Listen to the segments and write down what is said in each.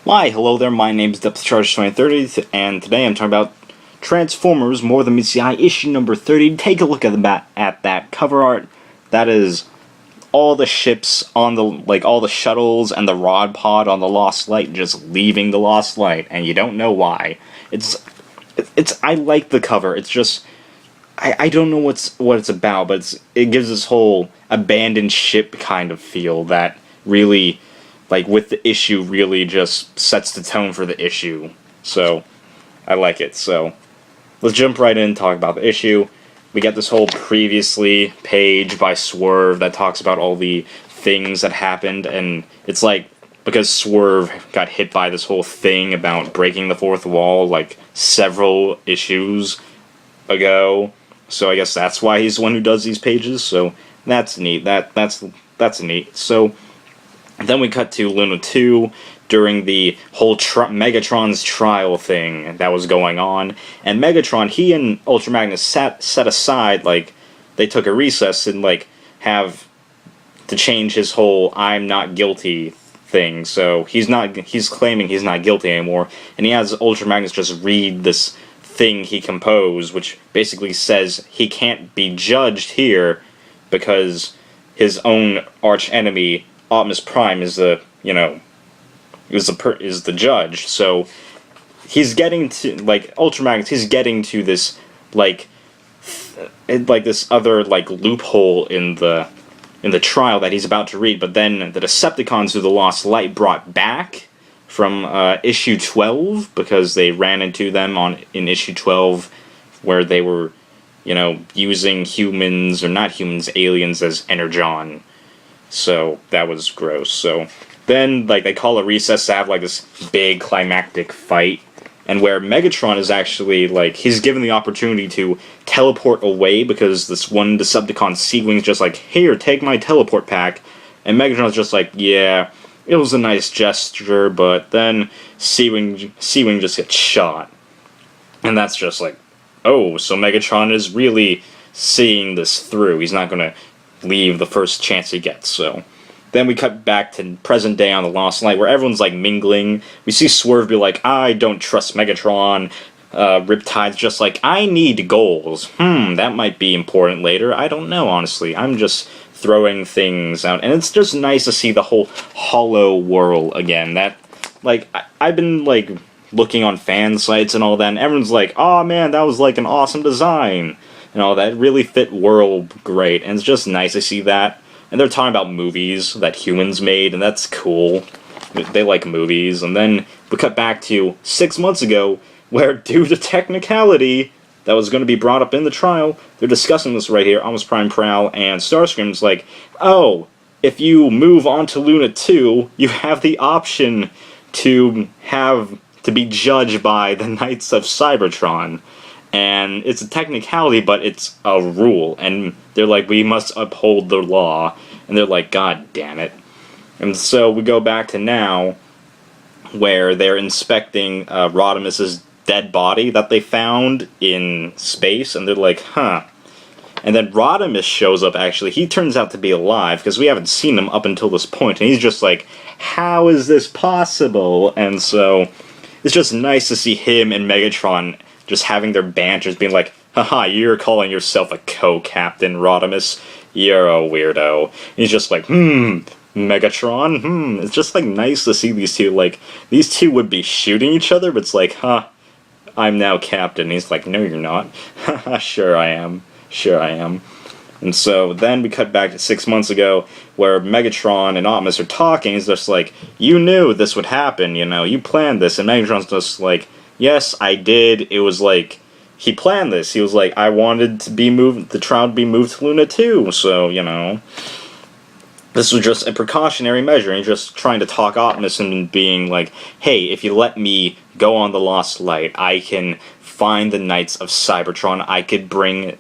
Hi, hello there, my name is DepthCharge2030, and today I'm talking about Transformers More Than Meets the Eye, issue number 30. Take a look at that cover art. That is all the ships on all the shuttles and the Rod Pod on the Lost Light just leaving the Lost Light, and you don't know why. I like the cover, it's just, I don't know what it's about, but it gives this whole abandoned ship kind of feel that really, with the issue, really just sets the tone for the issue. So, I like it. So, let's jump right in and talk about the issue. We get this whole previously page by Swerve that talks about all the things that happened, and it's because Swerve got hit by this whole thing about breaking the fourth wall, several issues ago. So I guess that's why he's the one who does these pages, so that's neat. That's neat. So, then we cut to Luna 2 during the whole Megatron's trial thing that was going on. And Megatron, he and Ultra Magnus set aside, they took a recess and, have to change his whole I'm not guilty thing. So he's claiming he's not guilty anymore. And he has Ultra Magnus just read this thing he composed, which basically says he can't be judged here because his own arch enemy, Optimus Prime, is the judge. So he's getting to Ultra Magnus. He's getting to this this other loophole in the trial that he's about to read. But then the Decepticons who the Lost Light brought back from issue 12, because they ran into them in issue 12 where they were using humans, or not humans, aliens as energon. So, that was gross. So, then, they call a recess to have, this big climactic fight, and where Megatron is actually, he's given the opportunity to teleport away, because this one Decepticon, Seawing's just here, take my teleport pack, and Megatron's just yeah, it was a nice gesture, but then Seawing just gets shot. And that's just oh, so Megatron is really seeing this through. He's not gonna leave the first chance he gets. So then we cut back to present day on the Lost Light, where everyone's mingling. We see Swerve be I don't trust Megatron. Riptide's just I need goals. That might be important later. I don't know, honestly. I'm just throwing things out, and it's just nice to see the whole Hollow world again. That I've been looking on fan sites and all that, and everyone's oh man, that was an awesome design and all that. It really fit world great, and it's just nice to see that. And they're talking about movies that humans made, and that's cool. They like movies. And then we cut back to 6 months ago, where due to technicality that was going to be brought up in the trial, they're discussing this right here. Optimus Prime Prowl and Starscream's oh, if you move on to Luna 2, you have the option to be judged by the Knights of Cybertron. And it's a technicality, but it's a rule. And they're we must uphold the law. And they're God damn it. And so we go back to now, where they're inspecting Rodimus's dead body that they found in space. And they're huh. And then Rodimus shows up, actually. He turns out to be alive, because we haven't seen him up until this point. And he's just how is this possible? And so it's just nice to see him and Megatron just having their banters, being haha, you're calling yourself a co-captain, Rodimus. You're a weirdo. And he's just Megatron, It's just nice to see these two, these two would be shooting each other, but it's huh, I'm now captain. And he's no, you're not. Haha, sure I am. Sure I am. And so then we cut back to 6 months ago, where Megatron and Optimus are talking. He's just you knew this would happen, you planned this. And Megatron's just yes, I did. It was he planned this. He was I wanted to be moved, the trial to be moved to Luna 2, so, this was just a precautionary measure. And he's just trying to talk Optimus and being hey, if you let me go on the Lost Light, I can find the Knights of Cybertron. I could bring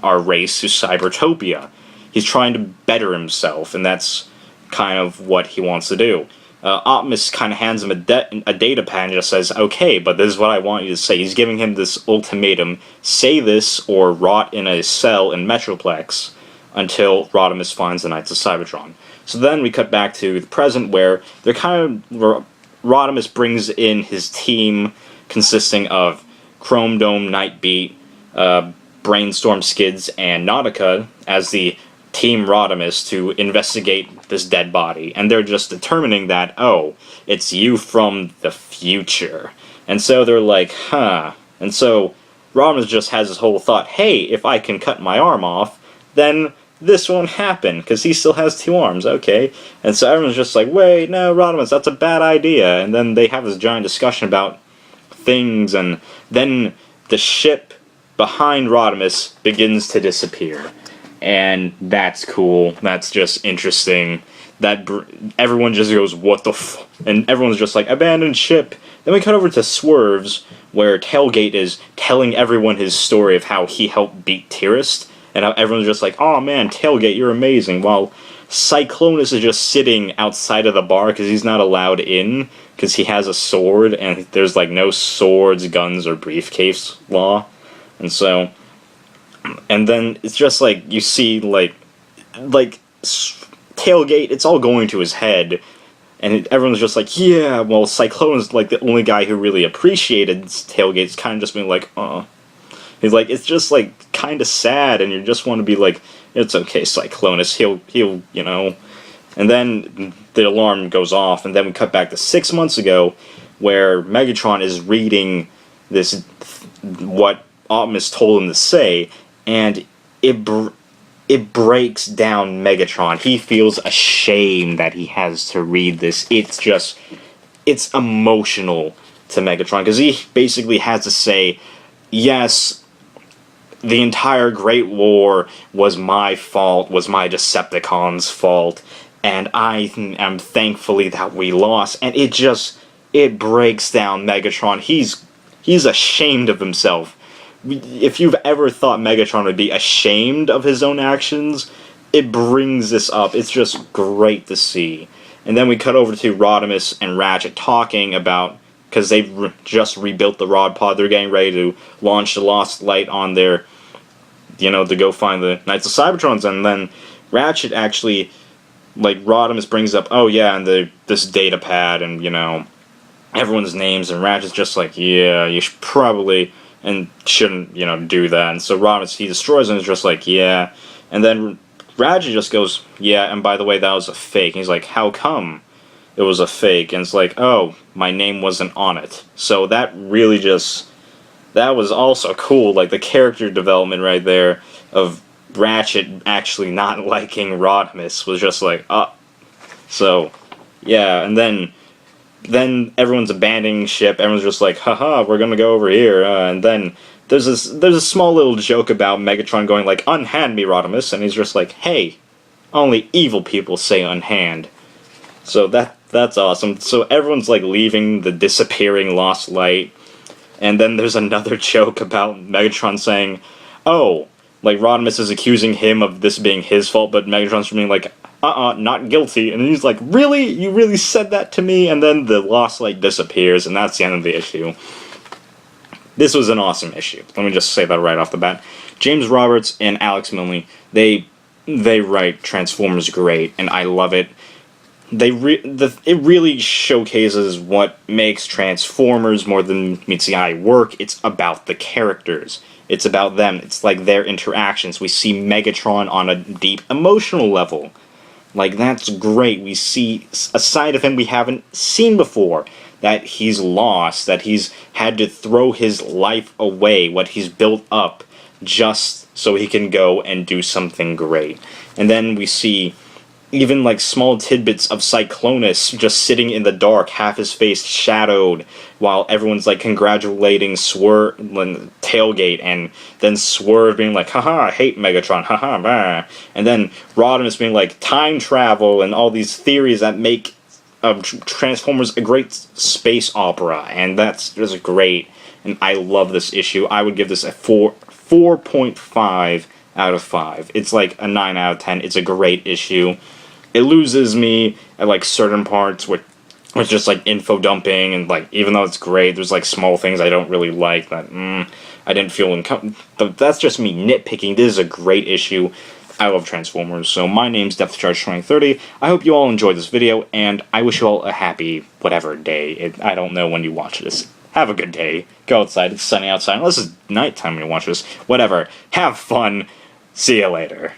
our race to Cybertopia. He's trying to better himself, and that's kind of what he wants to do. Optimus kind of hands him a data pad and just says, okay, but this is what I want you to say. He's giving him this ultimatum: say this or rot in a cell in Metroplex until Rodimus finds the Knights of Cybertron. So then we cut back to the present, where they're kind of Rodimus brings in his team consisting of Chrome Dome, Nightbeat, Brainstorm, Skids, and Nautica as the Team Rodimus to investigate this dead body. And they're just determining that, oh, it's you from the future. And so they're like, huh. And so Rodimus just has this whole thought, hey, if I can cut my arm off, then this won't happen, because he still has 2 arms, okay. And so everyone's just like, wait, no, Rodimus, that's a bad idea. And then they have this giant discussion about things, and then the ship behind Rodimus begins to disappear. And that's cool. That's just interesting. That everyone just goes, what the f... And everyone's just like, abandoned ship. Then we cut over to Swerves, where Tailgate is telling everyone his story of how he helped beat Tyrest. And how everyone's just like, oh man, Tailgate, you're amazing. While Cyclonus is just sitting outside of the bar because he's not allowed in because he has a sword, and there's like no swords, guns, or briefcase law. And so, and then it's just like you see like Tailgate, it's all going to his head, and everyone's just like, yeah. Well, Cyclonus, like the only guy who really appreciated Tailgate's kind of just being like, he's like, it's just like kind of sad, and you just want to be like, it's okay, Cyclonus, he'll, you know. And then the alarm goes off, and then we cut back to 6 months ago, where Megatron is reading this, what Optimus told him to say, and it breaks down Megatron. He feels ashamed that he has to read this. It's emotional to Megatron, because he basically has to say, yes, the entire Great War was my fault, was my Decepticons' fault, and I am thankfully that we lost. And it breaks down Megatron. He's ashamed of himself. If you've ever thought Megatron would be ashamed of his own actions, it brings this up. It's just great to see. And then we cut over to Rodimus and Ratchet talking about, because they've just rebuilt the Rod Pod, they're getting ready to launch the Lost Light on their, to go find the Knights of Cybertrons. And then Ratchet actually, like, Rodimus brings up, oh yeah, and this data pad, and, everyone's names, and Ratchet's just like, yeah, you should probably, and shouldn't, do that. And so Rodimus, he destroys him, and is just like, yeah. And then Ratchet just goes, yeah, and by the way, that was a fake. And he's like, how come it was a fake? And it's like, oh, my name wasn't on it. So that really that was also cool, like the character development right there of Ratchet actually not liking Rodimus was just like, So, yeah, and then everyone's abandoning ship, everyone's just like, haha, we're gonna go over here, and then there's a small little joke about Megatron going like, unhand me, Rodimus, and he's just like, hey, only evil people say unhand. So that's awesome. So everyone's like leaving the disappearing Lost Light, and then there's another joke about Megatron saying, oh, like Rodimus is accusing him of this being his fault, but Megatron's being like, not guilty. And he's like, really? You really said that to me? And then the Lost Light disappears, and that's the end of the issue. This was an awesome issue. Let me just say that right off the bat. James Roberts and Alex Milne, they write Transformers great, and I love it. It really showcases what makes Transformers more than meets the eye work. It's about the characters. It's about them. It's like their interactions. We see Megatron on a deep emotional level. Like, that's great. We see a side of him we haven't seen before. That he's lost, that he's had to throw his life away, what he's built up, just so he can go and do something great. And then we see even like small tidbits of Cyclonus just sitting in the dark, half his face shadowed, while everyone's like congratulating Tailgate, and then Swerve being like, haha, I hate Megatron, haha, bah. And then Rodimus being like, time travel, and all these theories that make Transformers a great space opera, and that's just great, and I love this issue. I would give this a 4.5 out of 5. It's like a 9 out of 10. It's a great issue. It loses me at like certain parts with just like info dumping, and like even though it's great, there's like small things I don't really like that I didn't feel but that's just me nitpicking. This is a great issue. I love Transformers. So my name's Depth Charge 2030. I hope you all enjoyed this video, and I wish you all a happy whatever day. I don't know when you watch this. Have a good day. Go outside. It's sunny outside. Unless it's nighttime when you watch this. Whatever. Have fun. See you later.